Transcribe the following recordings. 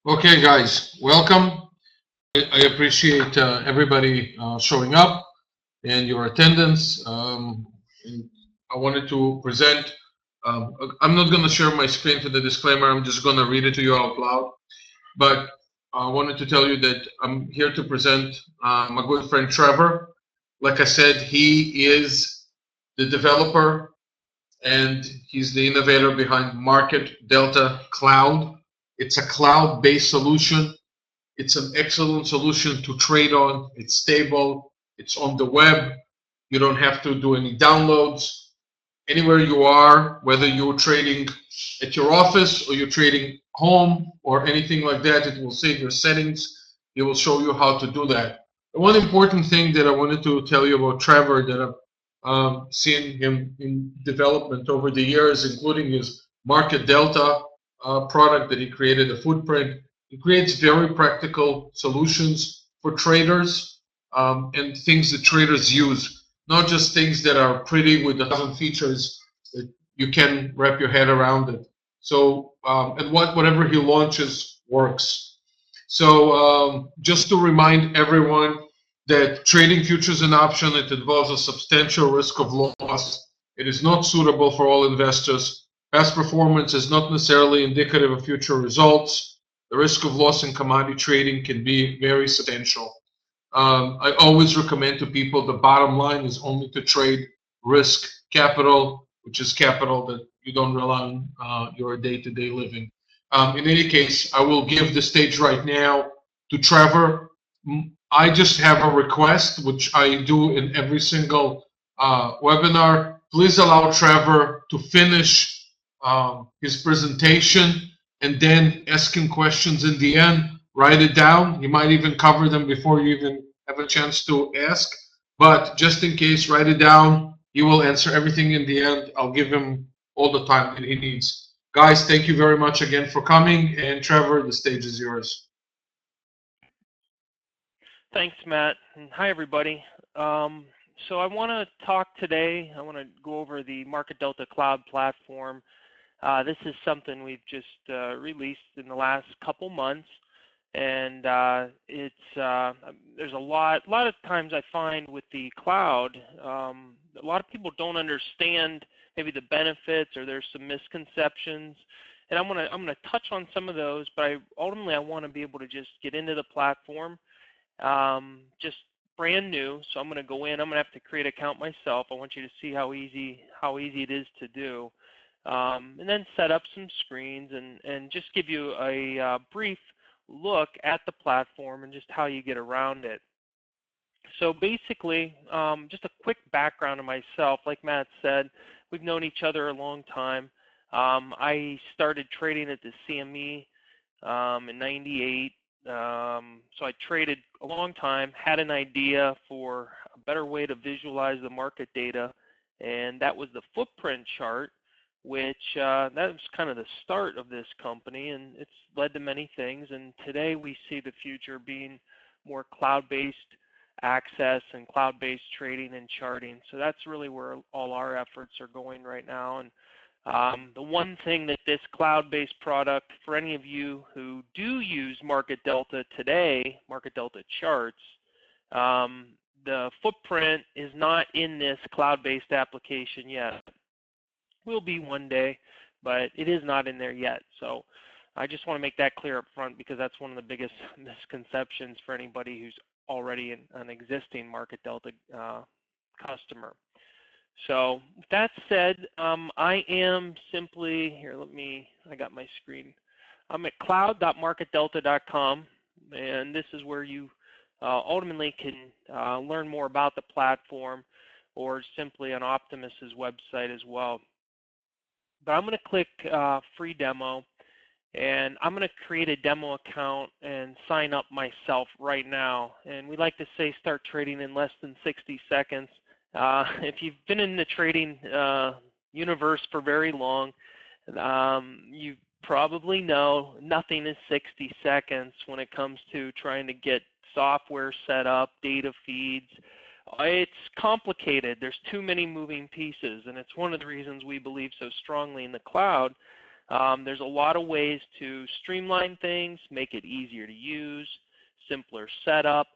Okay, guys, welcome. I appreciate everybody showing up and your attendance. And I wanted to present. I'm not going to share my screen to the disclaimer. I'm just going to read it to you out loud. But I wanted to tell you that I'm here to present my good friend Trevor. Like I said, he is the developer and he's the innovator behind MarketDelta Cloud. It's a cloud-based solution. It's an excellent solution to trade on. It's stable. It's on the web. You don't have to do any downloads. Anywhere you are, whether you're trading at your office or you're trading home or anything like that, it will save your settings. It will show you how to do that. The one important thing that I wanted to tell you about Trevor that I've seen him in development over the years, including his Market Delta product that he created, a footprint. He creates very practical solutions for traders and things that traders use, not just things that are pretty with 1,000 features that you can wrap your head around it. So, and whatever he launches works. So, just to remind everyone that trading futures and options, it involves a substantial risk of loss. It is not suitable for all investors. Past performance is not necessarily indicative of future results. The risk of loss in commodity trading can be very substantial. I always recommend to people the bottom line is only to trade risk capital, which is capital that you don't rely on your day-to-day living. In any case, I will give the stage right now to Trevor. I just have a request, which I do in every single webinar. Please allow Trevor to finish his presentation and then ask him questions in the end. Write it down. You might even cover them before you even have a chance to ask. But just in case, write it down. He will answer everything in the end. I'll give him all the time that he needs. Guys, thank you very much again for coming. And Trevor, the stage is yours. Thanks, Matt. And hi, everybody. So I want to talk today. I want to go over the MarketDelta Cloud platform. This is something we've just released in the last couple months. And there's a lot of times I find with the cloud, a lot of people don't understand maybe the benefits, or there's some misconceptions. And I'm gonna touch on some of those, but ultimately I want to be able to just get into the platform, just brand new. So I'm gonna go in. I'm gonna have to create an account myself. I want you to see how easy it is to do, and then set up some screens and just give you a brief look at the platform and just how you get around it. So basically, just a quick background of myself. Like Matt said, we've known each other a long time. I started trading at the CME in '98. So I traded a long time, had an idea for a better way to visualize the market data, and that was the footprint chart, which that was kind of the start of this company, and it's led to many things. And today we see the future being more cloud-based access and cloud-based trading and charting. So that's really where all our efforts are going right now. And the one thing that this cloud-based product, for any of you who do use MarketDelta today, MarketDelta charts, the footprint is not in this cloud-based application yet. Will be one day, but it is not in there yet. So I just want to make that clear up front, because that's one of the biggest misconceptions for anybody who's already an existing MarketDelta customer. So with that said, I am simply, here, I got my screen. I'm at cloud.marketdelta.com, and this is where you ultimately can learn more about the platform, or simply on Optimus's website as well. But I'm going to click free demo, and I'm going to create a demo account and sign up myself right now. And we like to say start trading in less than 60 seconds. If you've been in the trading universe for very long, you probably know nothing is 60 seconds when it comes to trying to get software set up, data feeds. It's complicated. There's too many moving pieces, and it's one of the reasons we believe so strongly in the cloud, There's a lot of ways to streamline things, make it easier to use, simpler setup,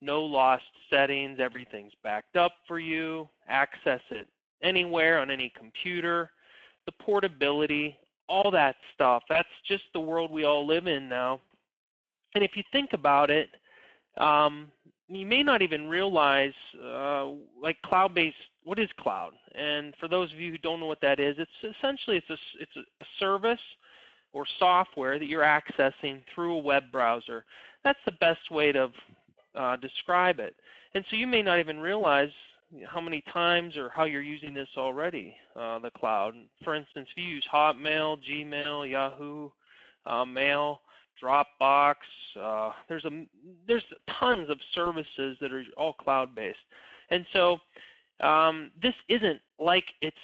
no lost settings, everything's backed up for you, access it anywhere on any computer, the portability, all that stuff. That's just the world we all live in now. And if you think about it, you may not even realize, like cloud-based, what is cloud? And for those of you who don't know what that is, it's essentially it's a service or software that you're accessing through a web browser. That's the best way to describe it. And so you may not even realize how many times or how you're using this already, the cloud. For instance, if you use Hotmail, Gmail, Yahoo, Mail, Dropbox, there's tons of services that are all cloud-based. And so this isn't like it's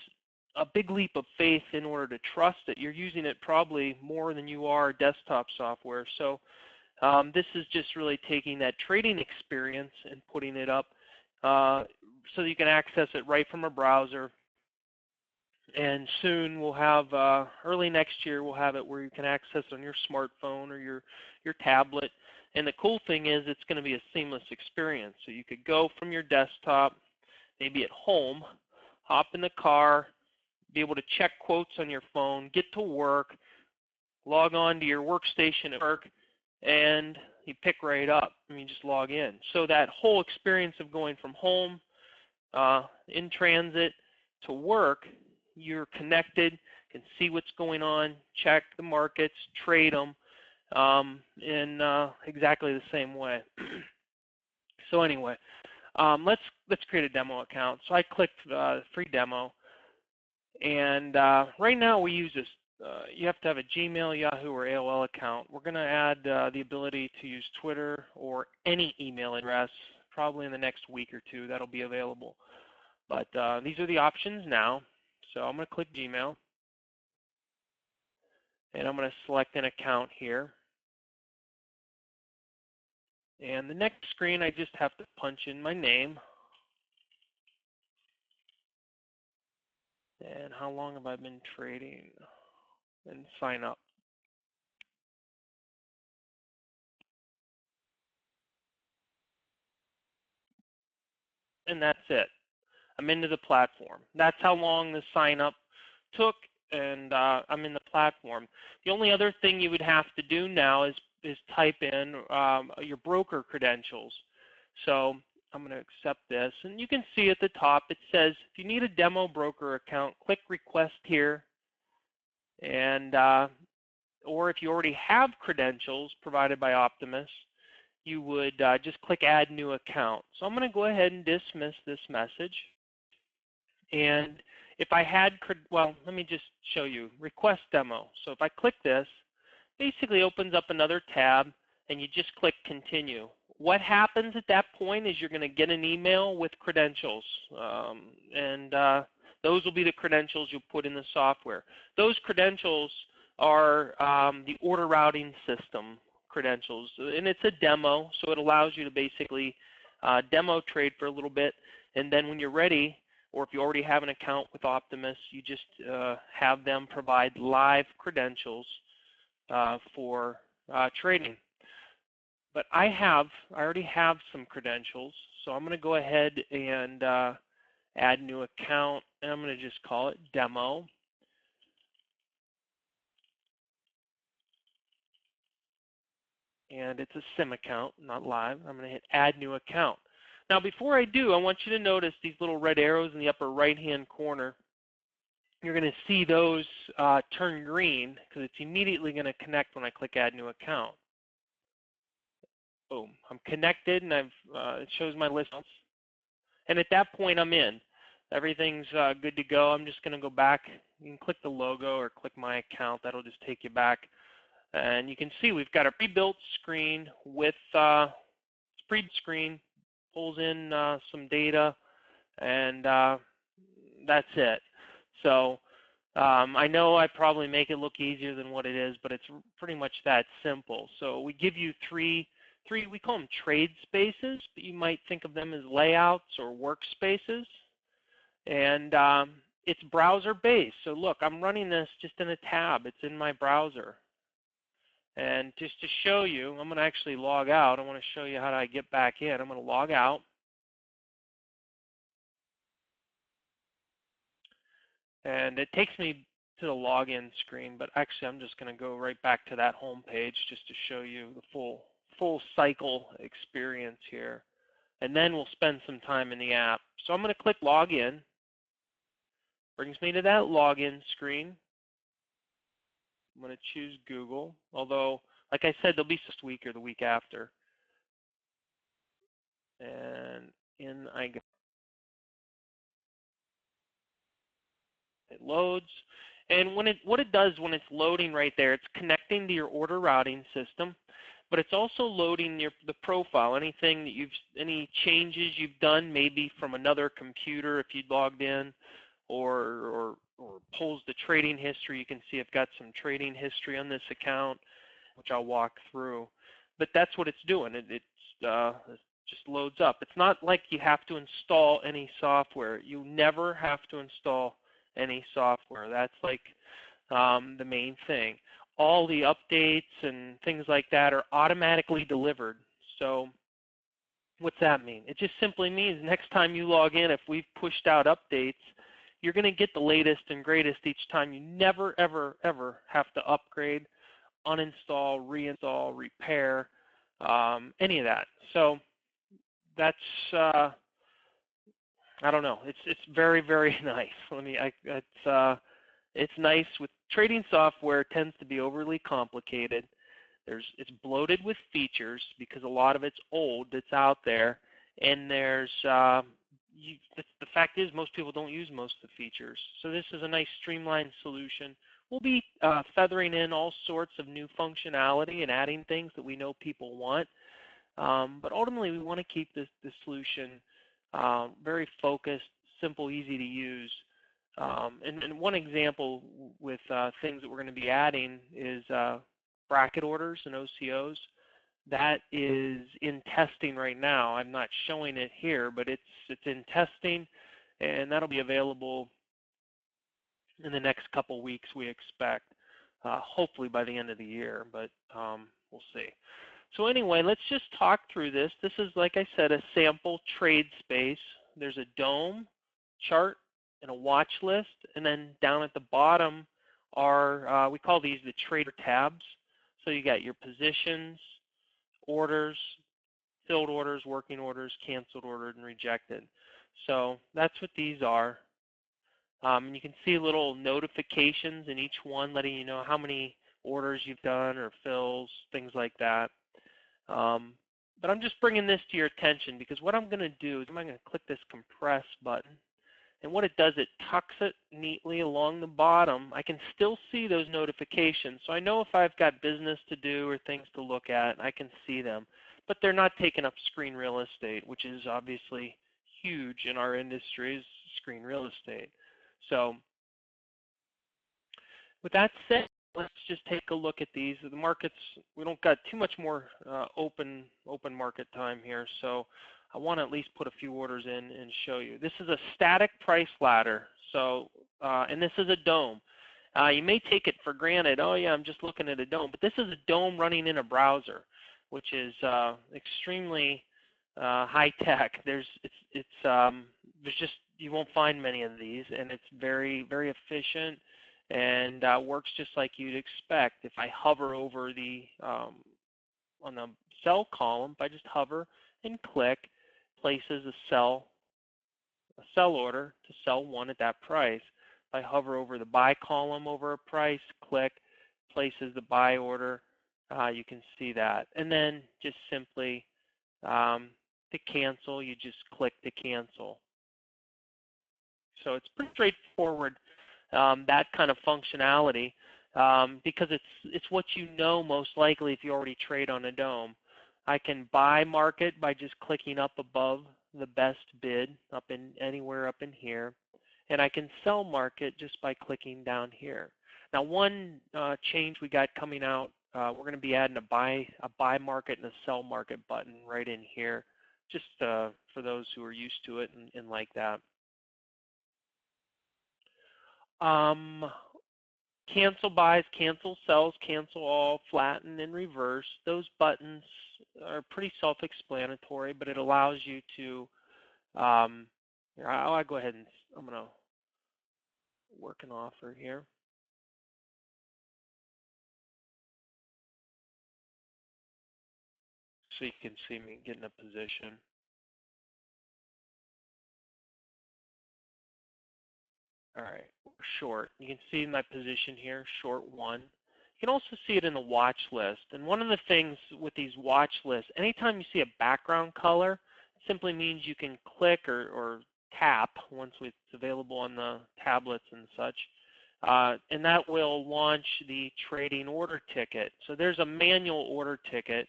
a big leap of faith in order to trust it. You're using it probably more than you are desktop software. So this is just really taking that trading experience and putting it up so that you can access it right from a browser. And soon we'll have, early next year, we'll have it where you can access it on your smartphone or your tablet. And the cool thing is it's going to be a seamless experience. So you could go from your desktop, maybe at home, hop in the car, be able to check quotes on your phone, get to work, log on to your workstation at work, and you pick right up. I mean, just log in. So that whole experience of going from home, in transit, to work, you're connected, can see what's going on, check the markets, trade them in exactly the same way. So anyway, let's create a demo account. So I clicked free demo, and right now we use this. You have to have a Gmail, Yahoo, or AOL account. We're going to add the ability to use Twitter or any email address. Probably in the next week or two that'll be available. But these are the options now. So I'm going to click Gmail, and I'm going to select an account here. And the next screen, I just have to punch in my name. And how long have I been trading? And sign up. And that's it. I'm into the platform. That's how long the sign up took, and I'm in the platform. The only other thing you would have to do now is type in your broker credentials. So I'm going to accept this, and you can see at the top it says if you need a demo broker account, click request here, and or if you already have credentials provided by Optimus, you would just click add new account. So I'm going to go ahead and dismiss this message. And if I had, well, let me just show you, request demo. So if I click this, basically opens up another tab, and you just click continue. What happens at that point is you're going to get an email with credentials, and those will be the credentials you'll put in the software. Those credentials are the order routing system credentials, and it's a demo, so it allows you to basically demo trade for a little bit, and then when you're ready, or if you already have an account with Optimus, you just have them provide live credentials for trading. But I already have some credentials, so I'm going to go ahead and add new account, and I'm going to just call it demo. And it's a SIM account, not live. I'm going to hit add new account. Now before I do, I want you to notice these little red arrows in the upper right-hand corner. You're going to see those turn green because it's immediately going to connect when I click add new account. Boom, I'm connected, and it shows my list. And at that point, I'm in. Everything's good to go. I'm just going to go back. You can click the logo or click my account. That'll just take you back. And you can see we've got a pre-built screen with pre-screen, pulls in some data, and that's it. So I know I probably make it look easier than what it is, but it's pretty much that simple. So we give you three, we call them trade spaces, but you might think of them as layouts or workspaces. And it's browser based. So look, I'm running this just in a tab. It's in my browser. And just to show you, I'm going to actually log out. I want to show you how I get back in. I'm going to log out. And it takes me to the login screen, but actually I'm just going to go right back to that home page just to show you the full cycle experience here. And then we'll spend some time in the app. So I'm going to click login. Brings me to that login screen. I'm going to choose Google, although, like I said, they'll be this week or the week after. And in I go. It loads. And what it does when it's loading right there, it's connecting to your order routing system, but it's also loading the profile, anything that any changes you've done, maybe from another computer if you'd logged in, or pulls the trading history. You can see I've got some trading history on this account, which I'll walk through. But that's what it's doing. It just loads up. It's not like you have to install any software. You never have to install any software. That's like the main thing. All the updates and things like that are automatically delivered. So what's that mean? It just simply means next time you log in, if we've pushed out updates, you're going to get the latest and greatest each time. You never, ever, ever have to upgrade, uninstall, reinstall, repair, any of that. So that's I don't know. It's very, very nice. It's nice. With trading software, it tends to be overly complicated. It's bloated with features because a lot of it's old that's out there, and the fact is most people don't use most of the features. So this is a nice streamlined solution. We'll be feathering in all sorts of new functionality and adding things that we know people want. But ultimately, we want to keep this solution very focused, simple, easy to use. And one example with things that we're going to be adding is bracket orders and OCOs. That is in testing right now. I'm not showing it here, but it's in testing, and that'll be available in the next couple weeks, we expect, hopefully by the end of the year, but we'll see. So anyway, let's just talk through this. This is, like I said, a sample trade space. There's a DOM, chart, and a watch list, and then down at the bottom are, we call these the trader tabs. So you got your positions, orders, filled orders, working orders, canceled orders, and rejected. So that's what these are. And you can see little notifications in each one letting you know how many orders you've done or fills, things like that. But I'm just bringing this to your attention because what I'm going to do is I'm going to click this compress button. And what it does, it tucks it neatly along the bottom. I can still see those notifications. So I know if I've got business to do or things to look at, I can see them. But they're not taking up screen real estate, which is obviously huge in our industry, is screen real estate. So with that said, let's just take a look at these. The markets, we don't got too much more open market time here, so I want to at least put a few orders in and show you. This is a static price ladder, so and this is a DOM. You may take it for granted, oh yeah, I'm just looking at a DOM, but this is a DOM running in a browser, which is extremely high tech. There's just, you won't find many of these, and it's very, very efficient and works just like you'd expect. If I hover over on the sell column, if I just hover and click, places a sell order to sell one at that price. If I hover over the buy column over a price, click, places the buy order. You can see that. And then just simply to cancel, you just click to cancel. So it's pretty straightforward, that kind of functionality, because it's what you know most likely if you already trade on a DOM. I can buy market by just clicking up above the best bid, anywhere up in here, and I can sell market just by clicking down here. Now, one change we got coming out, we're going to be adding a buy market and a sell market button right in here, just for those who are used to it and like that. Cancel buys, cancel sells, cancel all, flatten, and reverse. Those buttons are pretty self-explanatory, but it allows you to, here, I'll go ahead and I'm going to work an offer here. So you can see me get in a position. All right, short. You can see my position here, short one. You can also see it in the watch list. And one of the things with these watch lists, anytime you see a background color, it simply means you can click or tap once it's available on the tablets and such. And that will launch the trading order ticket. So there's a manual order ticket.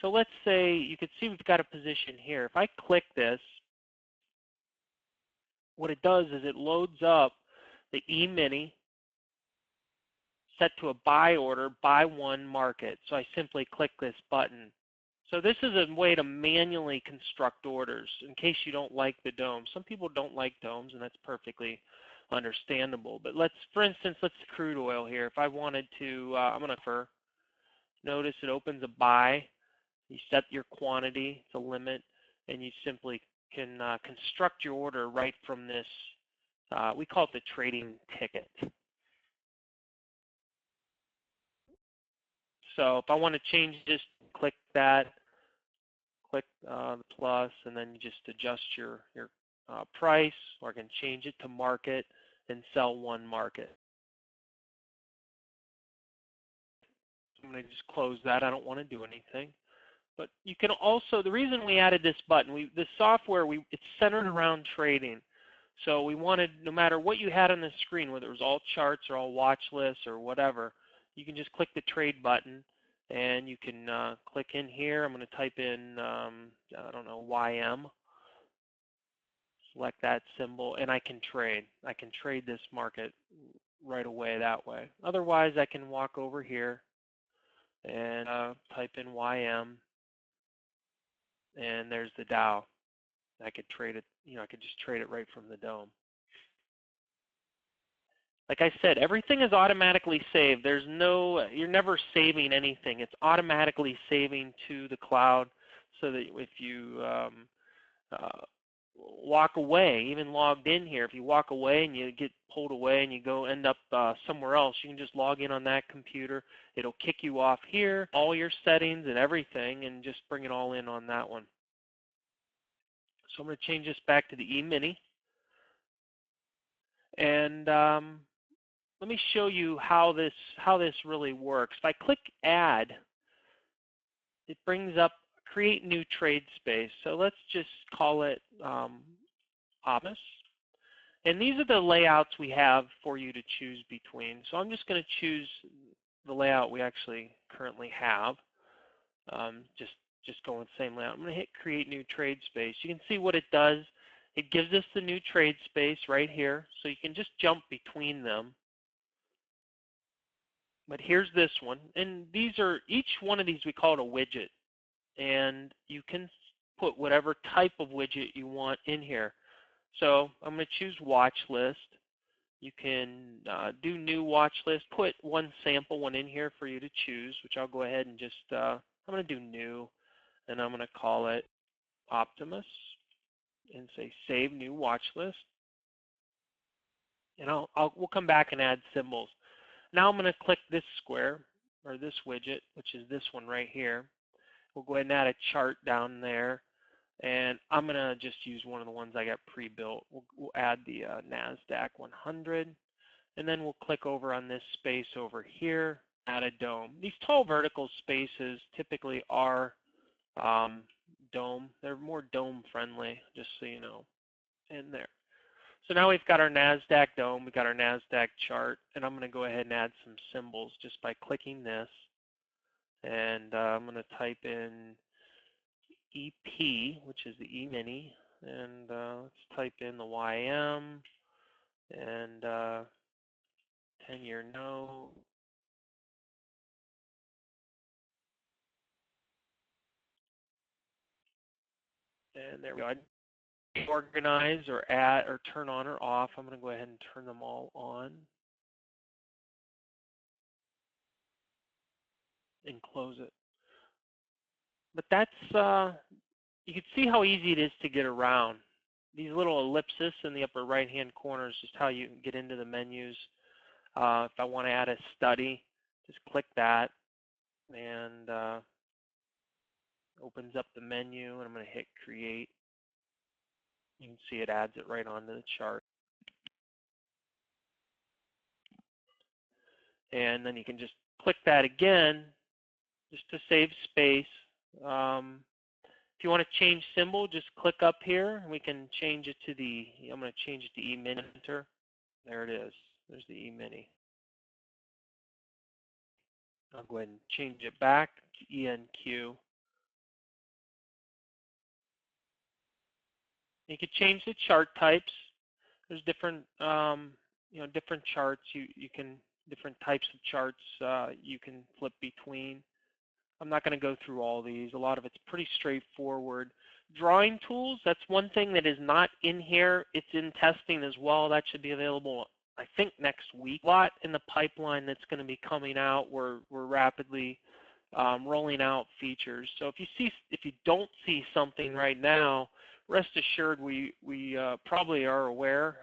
So let's say you can see we've got a position here. If I click this, what it does is it loads up the E-mini set to a buy order, buy one market. So I simply click this button. So this is a way to manually construct orders in case you don't like the dome. Some people don't like domes, and that's perfectly understandable. But for instance, let's crude oil here. If I wanted to, I'm going to notice it opens a buy. You set your quantity, it's a limit, and you simply can construct your order right from this. We call it the trading ticket. So if I want to change this, click that, click the plus, and then you just adjust your price, or I can change it to market and sell one market. I'm going to just close that. I don't want to do anything. But you can also, the reason we added this button, this software, it's centered around trading. So we wanted, no matter what you had on the screen, whether it was all charts or all watch lists or whatever, you can just click the trade button and you can click in here. I'm going to type in, I don't know, YM. Select that symbol and I can trade. I can trade this market right away that way. Otherwise, I can walk over here and type in YM. And there's the Dow. I could trade it, I could just trade it right from the dome. Like I said, everything is automatically saved. You're never saving anything. It's automatically saving to the cloud so that if you walk away, even logged in here, if you walk away and you get pulled away and you go end up somewhere else, you can just log in on that computer. It'll kick you off here, all your settings and everything, and just bring it all in on that one. So I'm going to change this back to the E-mini. And let me show you how this really works. If I click Add, it brings up Create New Trade Space. So let's just call it Optimus. And these are the layouts we have for you to choose between. So I'm just going to choose the layout we actually currently have. Just go with the same layout. I'm going to hit Create New Trade Space. You can see what it does. It gives us the new trade space right here, so you can just jump between them. But here's this one, and each one of these we call it a widget, and you can put whatever type of widget you want in here. So I'm going to choose Watch List. You can do New Watch List. Put one sample one in here for you to choose, which I'll go ahead and just I'm going to do New. And I'm going to call it Optimus and say Save New Watch List. And we'll come back and add symbols. Now I'm going to click this square, or this widget, which is this one right here. We'll go ahead and add a chart down there. And I'm going to just use one of the ones I got pre-built. We'll add the NASDAQ 100. And then we'll click over on this space over here, add a dome. These tall vertical spaces typically are dome. They're more dome friendly, just so you know. And there. So now we've got our NASDAQ dome, we've got our NASDAQ chart, and I'm going to go ahead and add some symbols just by clicking this. And I'm going to type in EP, which is the E-mini, and let's type in the YM, and 10-year note. And there we go. organize or add or turn on or off. I'm going to go ahead and turn them all on and close it. But that's, you can see how easy it is to get around. These little ellipses in the upper right-hand corner is just how you get into the menus. If I want to add a study, just click that and opens up the menu, and I'm going to hit create. You can see it adds it right onto the chart. And then you can just click that again just to save space. If you want to change symbol, just click up here and we can change it to the, I'm going to change it to E-mini. There it is. There's the E-mini. I'll go ahead and change it back to ENQ. You could change the chart types. There's different, different charts. You can different types of charts you can flip between. I'm not going to go through all these. A lot of it's pretty straightforward. Drawing tools, that's one thing that is not in here. It's in testing as well. That should be available, I think, next week. A lot in the pipeline that's going to be coming out. We're rapidly rolling out features. So if you don't see something right now, rest assured we probably are aware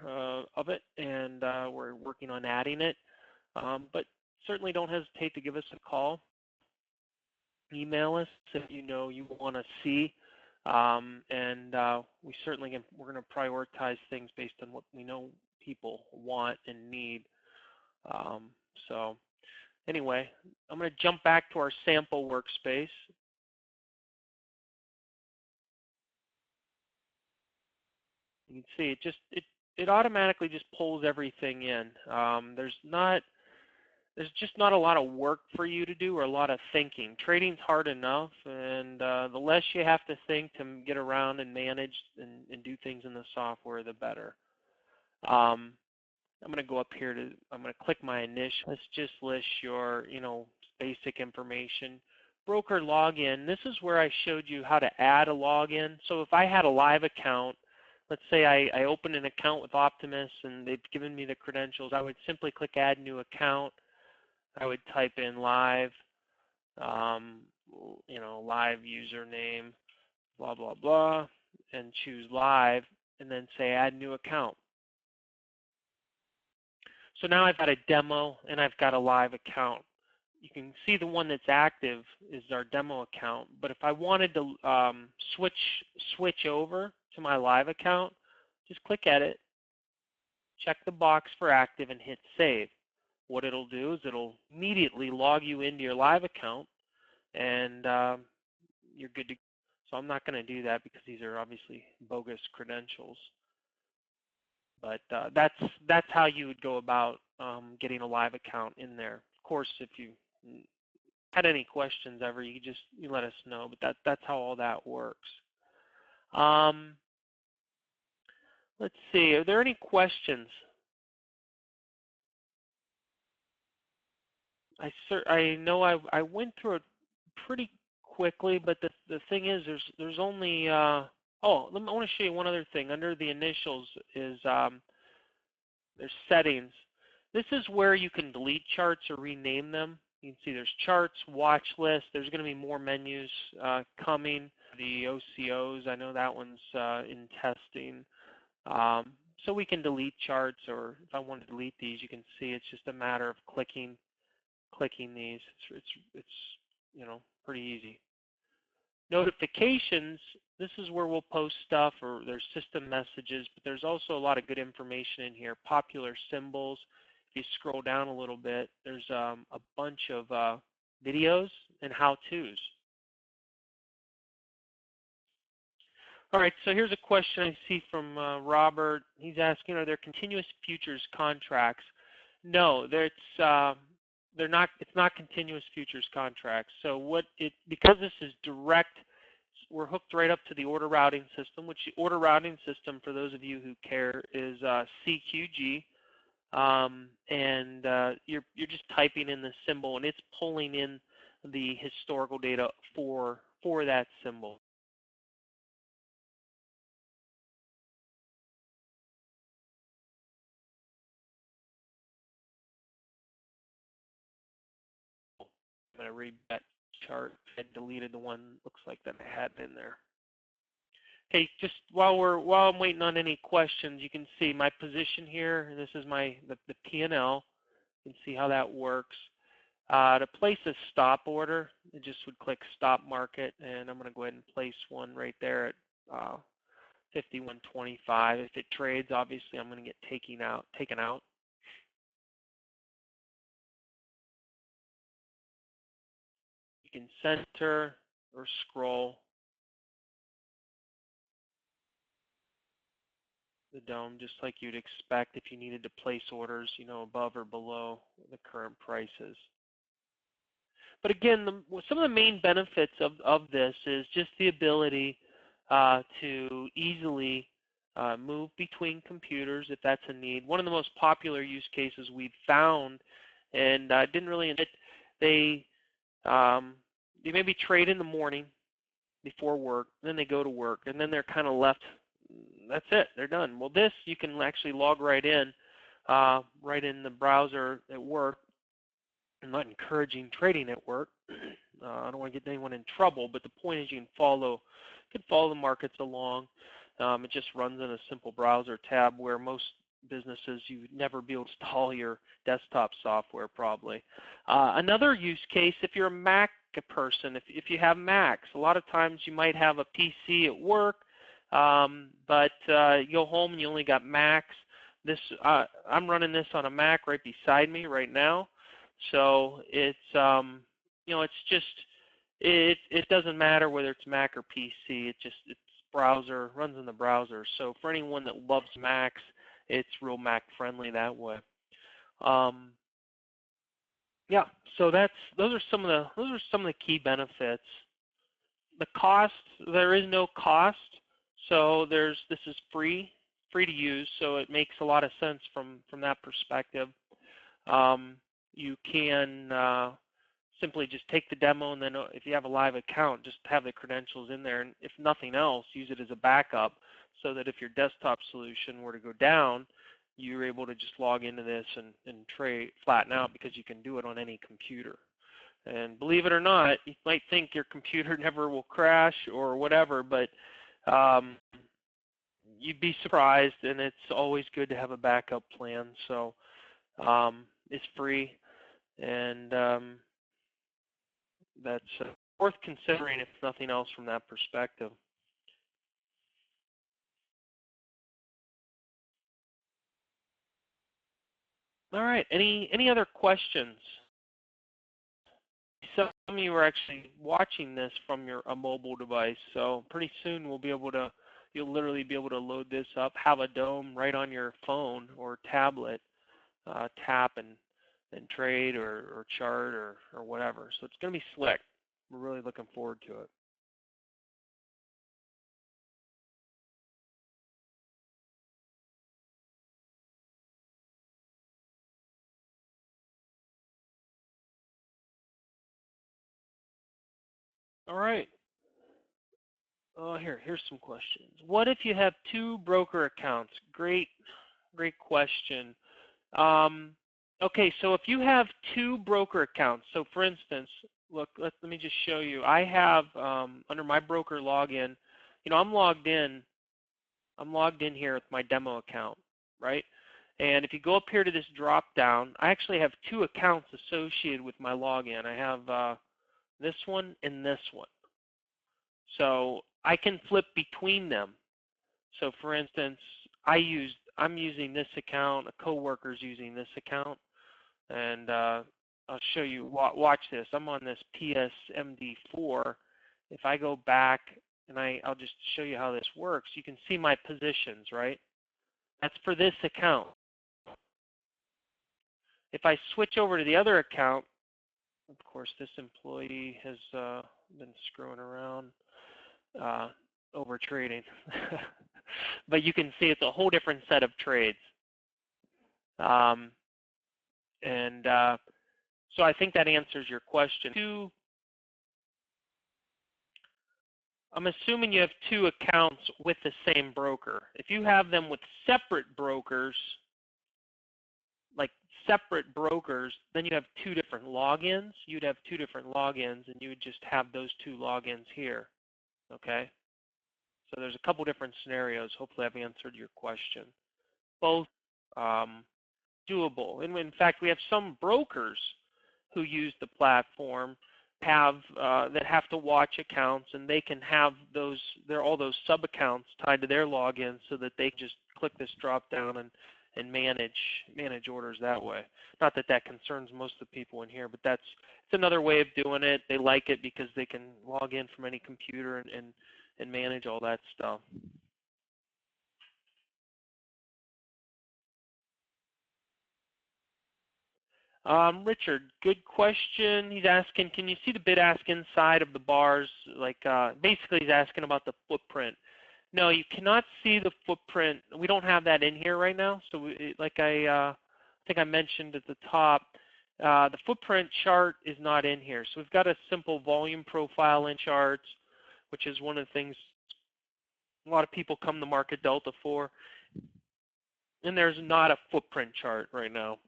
of it, and we're working on adding it. But certainly don't hesitate to give us a call. Email us if you know you want to see, and we certainly we're going to prioritize things based on what we know people want and need. So anyway, I'm going to jump back to our sample workspace. You can see it automatically just pulls everything in. There's just not a lot of work for you to do or a lot of thinking. Trading's hard enough, and the less you have to think to get around and manage and do things in the software, the better. I'm going to go up here I'm going to click my initial. Let's just list your, basic information. Broker login. This is where I showed you how to add a login. So if I had a live account, let's say I opened an account with Optimus and they've given me the credentials, I would simply click add new account. I would type in live, live username, blah, blah, blah, and choose live, and then say add new account. So now I've got a demo and I've got a live account. You can see the one that's active is our demo account, but if I wanted to switch over to my live account, just click edit, check the box for active, and hit save. What it'll do is it'll immediately log you into your live account, and you're good to go. So I'm not going to do that because these are obviously bogus credentials. But that's how you would go about getting a live account in there. Of course, if you had any questions ever, you let us know. But that's how all that works. Let's see. Are there any questions? I know I went through it pretty quickly, but the thing is, there's only I want to show you one other thing. Under the initials is there's settings. This is where you can delete charts or rename them. You can see there's charts, watch list. There's going to be more menus coming. The OCOs, I know that one's in testing. So we can delete charts, or if I want to delete these, you can see it's just a matter of clicking these. It's pretty easy. Notifications, this is where we'll post stuff, or there's system messages, but there's also a lot of good information in here. Popular symbols. If you scroll down a little bit, there's a bunch of videos and how-tos. All right, so here's a question I see from Robert. He's asking, are there continuous futures contracts? No, they're not. It's not continuous futures contracts. So because this is direct, we're hooked right up to the order routing system, which the order routing system, for those of you who care, is CQG, and you're just typing in the symbol, and it's pulling in the historical data for that symbol. I'm going to read that chart. I deleted the one looks like that I had in there. Hey, just while I'm waiting on any questions, you can see my position here. And this is the P&L. You can see how that works. To place a stop order, it just would click Stop Market, and I'm going to go ahead and place one right there at 51.25. If it trades, obviously I'm going to get taken out. You can center or scroll the dome just like you'd expect if you needed to place orders, above or below the current prices. But again, some of the main benefits of this is just the ability to easily move between computers if that's a need. One of the most popular use cases we've found, and didn't really admit, they maybe trade in the morning before work, then they go to work, and then they're kind of left. That's it, they're done. Well, this you can actually log right in the browser at work. I'm not encouraging trading at work. I don't want to get anyone in trouble, but the point is you can follow the markets along. It just runs in a simple browser tab where most businesses you would never be able to install your desktop software probably. Another use case, if you're a Mac person, if you have Macs, a lot of times you might have a PC at work, but you go home and you only got Macs. I'm running this on a Mac right beside me right now. So it's it's just it doesn't matter whether it's Mac or PC. It's browser, runs in the browser. So for anyone that loves Macs, it's real Mac friendly that way. Yeah. So those are some of the key benefits. The cost, there is no cost. So this is free to use. So it makes a lot of sense from that perspective. You can simply just take the demo, and then if you have a live account, just have the credentials in there, and if nothing else, use it as a backup so that if your desktop solution were to go down, you're able to just log into this and trade flatten out because you can do it on any computer. And believe it or not, you might think your computer never will crash or whatever, but you'd be surprised, and it's always good to have a backup plan. So it's free, and that's worth considering if nothing else from that perspective. All right, any other questions? Some of you are actually watching this from a mobile device, so pretty soon you'll literally be able to load this up, have a dome right on your phone or tablet, tap and trade or chart or whatever. So it's going to be slick. We're really looking forward to it. All right. Here's some questions. What if you have two broker accounts? Great question. Okay, so if you have two broker accounts, so for instance, look, let me just show you. I have under my broker login, I'm logged in here with my demo account, right? And if you go up here to this drop down, I actually have two accounts associated with my login. I have this one and this one. So I can flip between them. So for instance, I'm using this account, a coworker's using this account, and I'll show you, watch this. I'm on this PSMD4. If I go back and I'll just show you how this works, you can see my positions, right? That's for this account. If I switch over to the other account, of course, this employee has been screwing around over trading. But you can see it's a whole different set of trades. So I think that answers your question. I'm assuming you have two accounts with the same broker. If you have them with separate brokers, like separate brokers, then you have two different logins. You'd have two different logins, and you would just have those two logins here. Okay? So there's a couple different scenarios. Hopefully I've answered your question. Both doable. And in fact, we have some brokers who use the platform that have to watch accounts, and they can have all those sub accounts tied to their login so that they just click this drop down and manage orders that way. Not that that concerns most of the people in here, but it's another way of doing it. They like it because they can log in from any computer and manage all that stuff. Richard, good question. He's asking, can you see the bid-ask inside of the bars? Like, basically, he's asking about the footprint. No, you cannot see the footprint. We don't have that in here right now. So, like I think I mentioned at the top, the footprint chart is not in here. So we've got a simple volume profile in charts, which is one of the things a lot of people come to MarketDelta for. And there's not a footprint chart right now.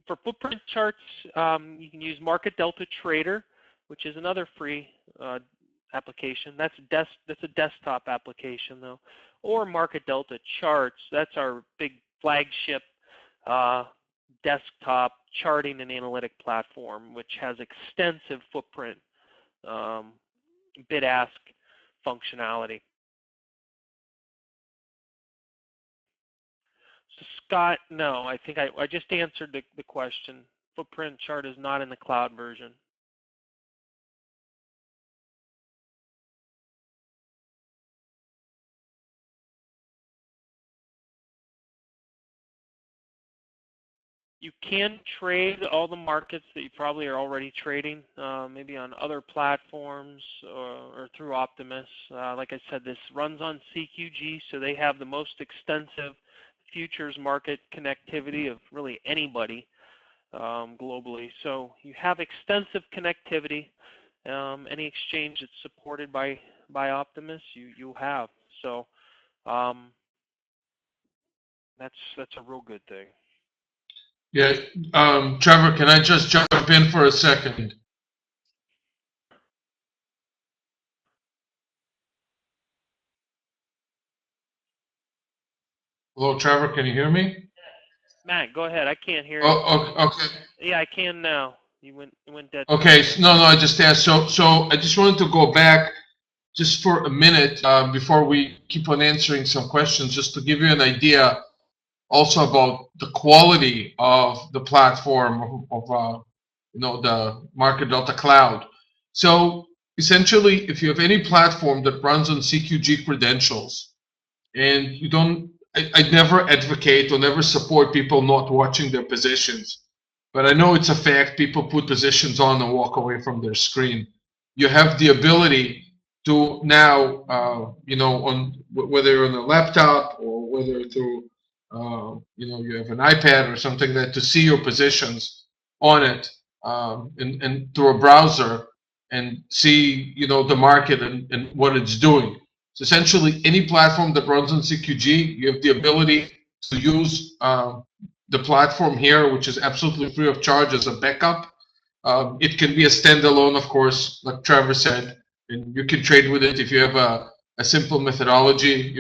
For footprint charts, you can use MarketDelta Trader, which is another free application. That's a desktop application though, or MarketDelta Charts. That's our big flagship desktop charting and analytic platform, which has extensive footprint bid-ask functionality. So Scott, no, I think I just answered the question. Footprint chart is not in the cloud version. You can trade all the markets that you probably are already trading, maybe on other platforms or through Optimus. Like I said, this runs on CQG, so they have the most extensive futures market connectivity of really anybody globally. So you have extensive connectivity. Any exchange that's supported by Optimus, you have. So that's a real good thing. Yeah, Trevor, can I just jump in for a second? Hello, Trevor, can you hear me? Matt, go ahead. I can't hear you. Oh, okay. Yeah, I can now. You went dead. Okay, no, I just asked. So I just wanted to go back just for a minute before we keep on answering some questions, just to give you an idea also about the quality of the platform of the MarketDelta Cloud. So essentially, if you have any platform that runs on CQG credentials, and you don't, I never advocate or never support people not watching their positions, but I know it's a fact. People put positions on and walk away from their screen. You have the ability to now, on whether on a laptop or whether through you have an iPad or something to see your positions on it, and through a browser and see, the market and what it's doing. So essentially, any platform that runs on CQG, you have the ability to use the platform here, which is absolutely free of charge as a backup. It can be a standalone, of course, like Trevor said, and you can trade with it if you have a simple methodology.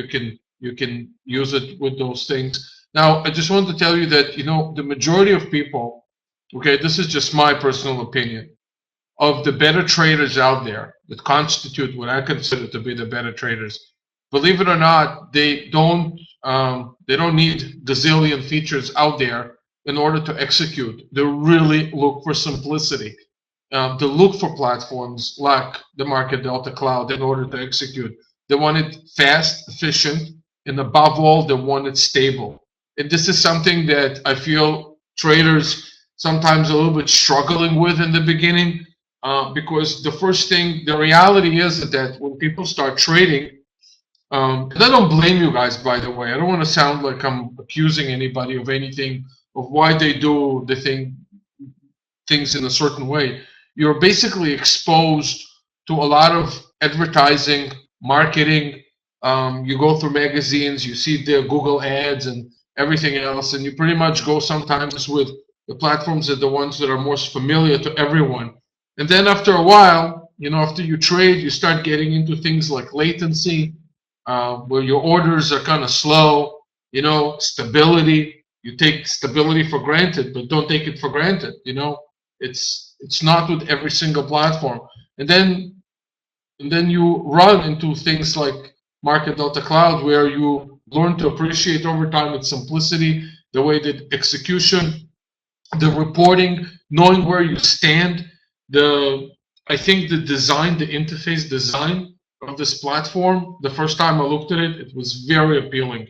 You can use it with those things. Now, I just want to tell you that the majority of people, okay, this is just my personal opinion, of the better traders out there that constitute what I consider to be the better traders, believe it or not, they don't need gazillion features out there in order to execute. They really look for simplicity. They look for platforms like the MarketDelta Cloud in order to execute. They want it fast, efficient, and above all, they want it stable. And this is something that I feel traders sometimes a little bit struggling with in the beginning, because the reality is that when people start trading, and I don't blame you guys, by the way. I don't want to sound like I'm accusing anybody of anything, of why they do things in a certain way. You're basically exposed to a lot of advertising, marketing. You go through magazines, you see the Google ads and everything else, and you pretty much go sometimes with The platforms are the ones that are most familiar to everyone. And then after a while, after you trade, you start getting into things like latency, where your orders are kind of slow, stability. You take stability for granted, but don't take it for granted. It's not with every single platform. And then you run into things like MarketDelta Cloud, where you learn to appreciate over time its simplicity, the way that execution, the reporting, knowing where you stand. I think the interface design of this platform, the first time I looked at it, it was very appealing.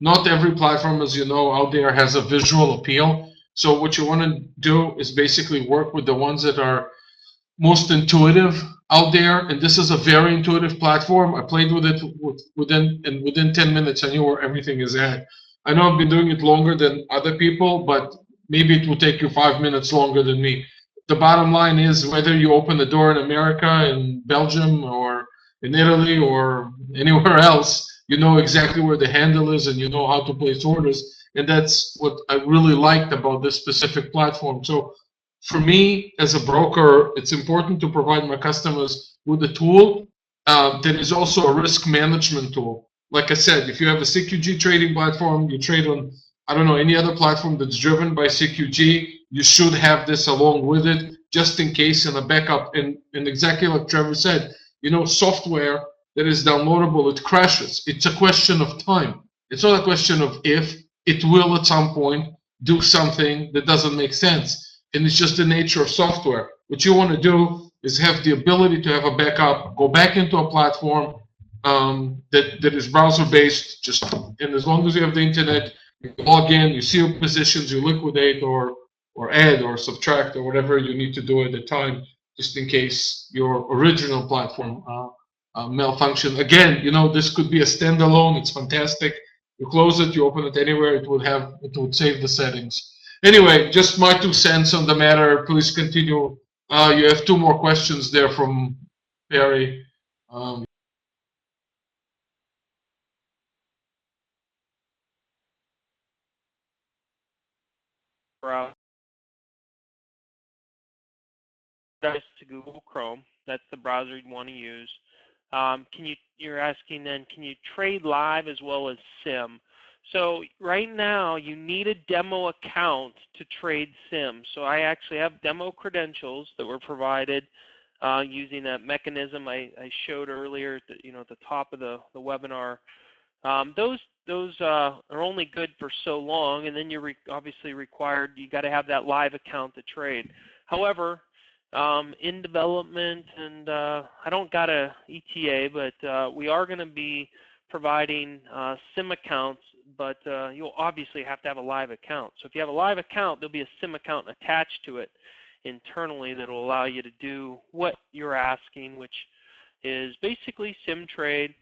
Not every platform, as you know, out there has a visual appeal. So what you want to do is basically work with the ones that are most intuitive out there, and this is a very intuitive platform. I played with it within 10 minutes. I knew where everything is at. I know I've been doing it longer than other people, but maybe it will take you 5 minutes longer than me. The bottom line is, whether you open the door in America, in Belgium, or in Italy, or anywhere else, you know exactly where the handle is and you know how to place orders. And that's what I really liked about this specific platform. So for me as a broker, it's important to provide my customers with a tool that is also a risk management tool. Like I said, if you have a CQG trading platform, you trade on, I don't know, any other platform that's driven by CQG, you should have this along with it, just in case in a backup. And exactly like Trevor said, software that is downloadable, it crashes. It's a question of time. It's not a question of if. It will at some point do something that doesn't make sense. And it's just the nature of software. What you want to do is have the ability to have a backup, go back into a platform that is browser-based, and as long as you have the internet, you log in, you see your positions, you liquidate or add or subtract or whatever you need to do at the time, just in case your original platform malfunction. Again, this could be a standalone. It's fantastic. You close it, you open it anywhere, it would save the settings. Anyway, just my 2 cents on the matter. Please continue. You have 2 more questions there from Barry. Browse to Google Chrome. That's the browser you'd want to use. You're asking then, can you trade live as well as sim? So right now you need a demo account to trade sim. So I actually have demo credentials that were provided using that mechanism I showed earlier at the top of the webinar. Those are only good for so long, and then you're obviously required, you got to have that live account to trade. However, in development, and I don't got a ETA, but we are going to be providing SIM accounts, but you'll obviously have to have a live account. So if you have a live account, there'll be a SIM account attached to it internally that will allow you to do what you're asking, which is basically sim trade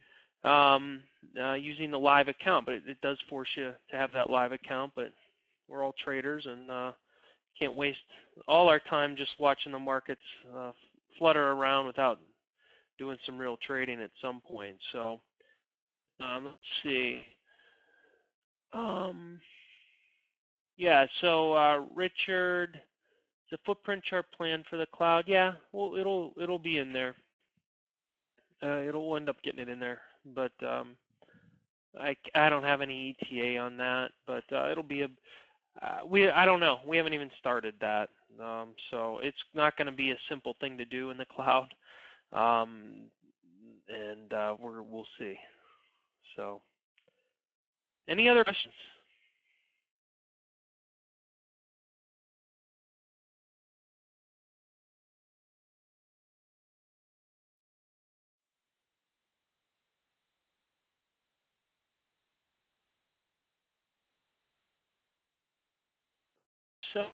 using the live account. But it does force you to have that live account, but we're all traders and can't waste all our time just watching the markets flutter around without doing some real trading at some point. So let's see. Yeah, so Richard, the footprint chart plan for the cloud. Yeah, well, it'll be in there. It'll end up getting it in there, but I don't have any ETA on that. But it'll be a I don't know. We haven't even started that, so it's not going to be a simple thing to do in the cloud, and we'll see. So, any other questions? So,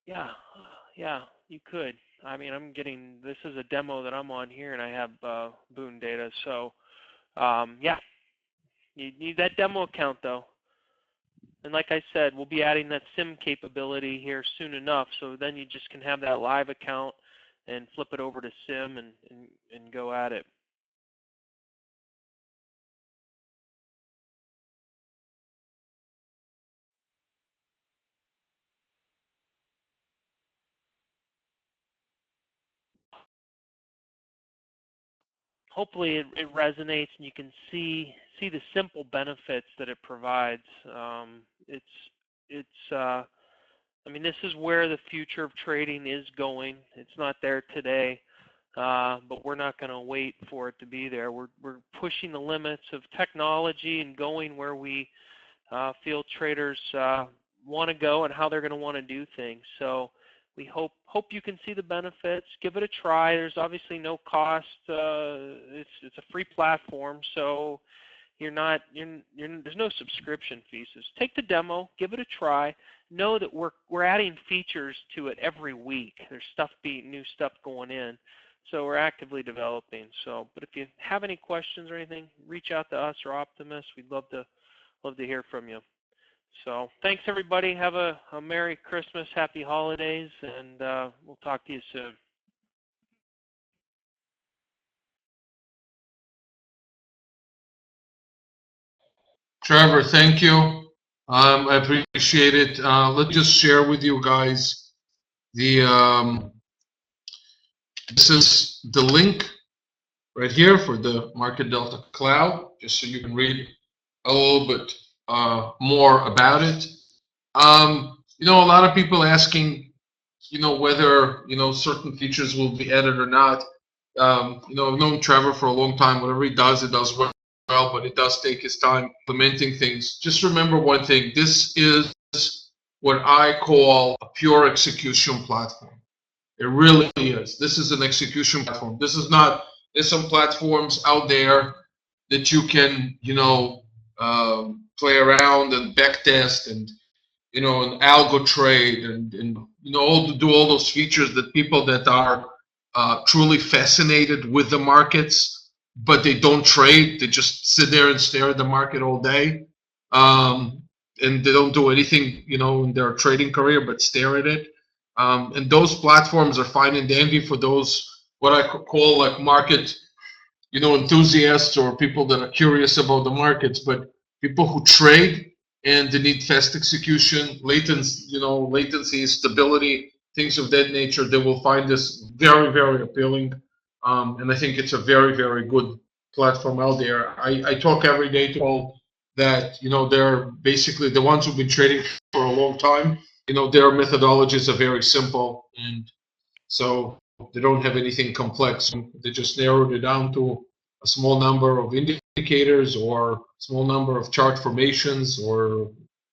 yeah, you could. I mean, this is a demo that I'm on here, and I have Boon data. So, yeah, you need that demo account though. And like I said, we'll be adding that SIM capability here soon enough. So then you just can have that live account and flip it over to SIM and go at it. hopefully it resonates and you can see the simple benefits that it provides. I mean, this is where the future of trading is going. It's not there today, but we're not going to wait for it to be there. We're pushing the limits of technology and going where we feel traders want to go and how they're going to want to do things. So we hope you can see the benefits. Give it a try. There's obviously no cost. It's a free platform, so there's no subscription fees. So just take the demo, give it a try. Know that we're adding features to it every week. There's new stuff going in, so we're actively developing. So, but if you have any questions or anything, reach out to us or Optimus. We'd love to hear from you. So thanks everybody. Have a Merry Christmas, Happy Holidays, and we'll talk to you soon. Trevor, thank you. I appreciate it. Let me just share with you guys the this is the link right here for the MarketDelta Cloud, just so you can read a little bit more about it. A lot of people asking, whether certain features will be added or not. I've known Trevor for a long time. Whatever he does, it does well, but it does take his time implementing things. Just remember one thing: this is what I call a pure execution platform. It really is. This is an execution platform. This is not. There's some platforms out there that you can, play around and backtest and an algo trade and do all those features that people that are truly fascinated with the markets, but they don't trade. They just sit there and stare at the market all day, and they don't do anything, in their trading career but stare at it. And those platforms are fine and dandy for those what I call like market, enthusiasts or people that are curious about the markets. But people who trade and they need fast execution, latency, stability, things of that nature, they will find this very, very appealing. And I think it's a very, very good platform out there. I talk every day to people that, they're basically the ones who've been trading for a long time. Their methodologies are very simple, and so they don't have anything complex. They just narrowed it down to a small number of indicators or small number of chart formations or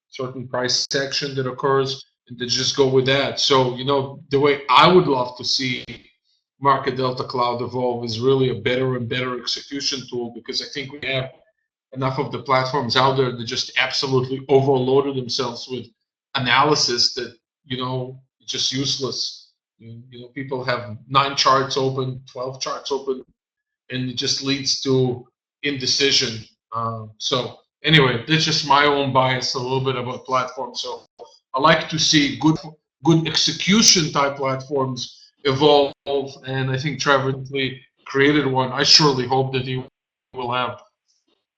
certain price action that occurs, and they just go with that. So, the way I would love to see MarketDelta Cloud evolve is really a better and better execution tool, because I think we have enough of the platforms out there that just absolutely overloaded themselves with analysis that, it's just useless. People have 9 charts open, 12 charts open, and it just leads to indecision. So anyway, that's just my own bias a little bit about platforms. So I like to see good execution type platforms evolve, and I think Trevor created one. I surely hope that he will have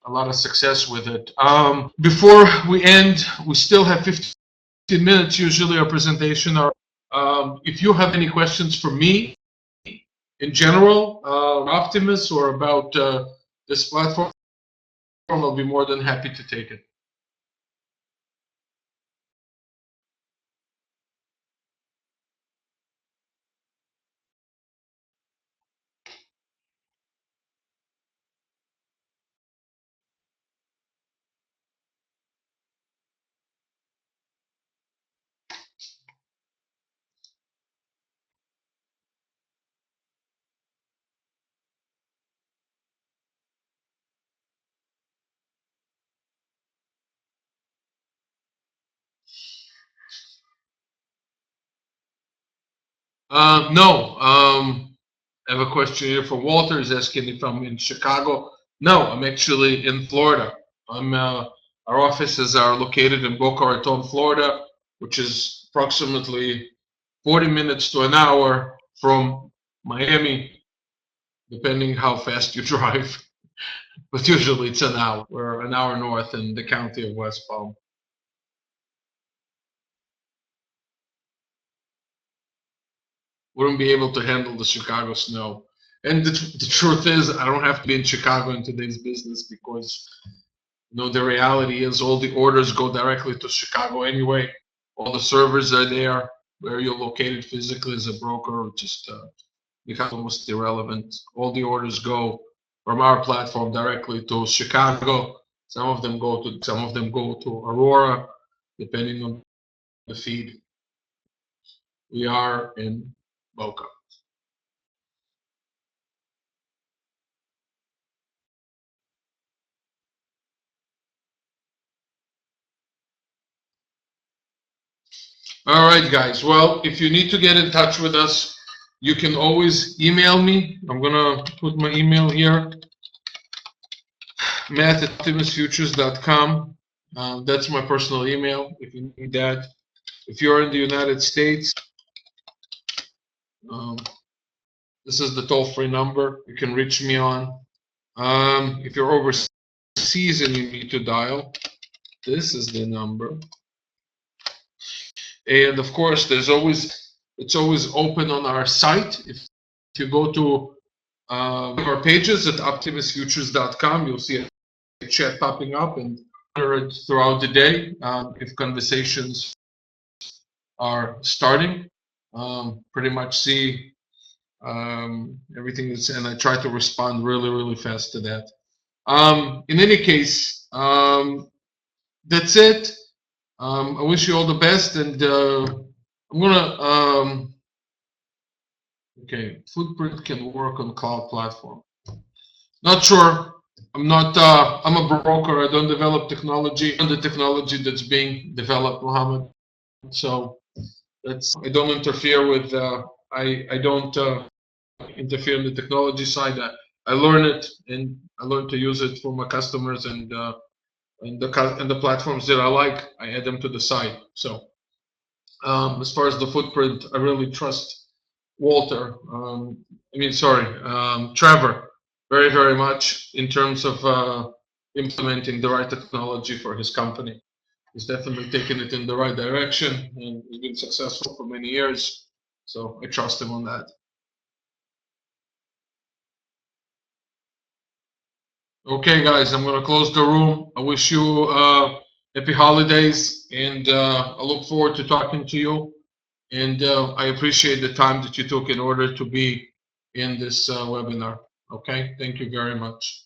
a lot of success with it. Before we end, we still have 15 minutes usually our presentation. If you have any questions for me in general, Optimus, or about this platform, I'll be more than happy to take it. No. I have a question here from Walter. He's asking if I'm in Chicago. No, I'm actually in Florida. Our offices are located in Boca Raton, Florida, which is approximately 40 minutes to an hour from Miami, depending how fast you drive. But usually it's an hour. We're an hour north in the county of West Palm. Wouldn't be able to handle the Chicago snow. And the truth is, I don't have to be in Chicago in today's business because the reality is all the orders go directly to Chicago anyway. All the servers are there. Where you're located physically as a broker just becomes almost irrelevant. All the orders go from our platform directly to Chicago. Some of them go to Aurora, depending on the feed. We are in Boca. All right, guys. Well, if you need to get in touch with us, you can always email me. I'm going to put my email here, matt@optimusfutures.com. That's my personal email if you need that. If you're in the United States, this is the toll-free number you can reach me on. If you're overseas and you need to dial, this is the number. And of course, it's always open on our site. If you go to our pages at optimusfutures.com, you'll see a chat popping up and throughout the day if conversations are starting. Pretty much see everything and I try to respond really, really fast to that. In any case, that's it. I wish you all the best, and I'm gonna. Okay, Footprint can work on cloud platform. Not sure. I'm not. I'm a broker. I don't develop technology. On the technology that's being developed, Mohammed. So I don't interfere with. I don't interfere in the technology side. I learn it, and I learn to use it for my customers and the platforms that I like, I add them to the site. So as far as the footprint, I really trust Walter. Trevor, very, very much in terms of implementing the right technology for his company. He's definitely taken it in the right direction, and he's been successful for many years. So I trust him on that. Okay, guys, I'm going to close the room. I wish you happy holidays, and I look forward to talking to you. And I appreciate the time that you took in order to be in this webinar. Okay, thank you very much.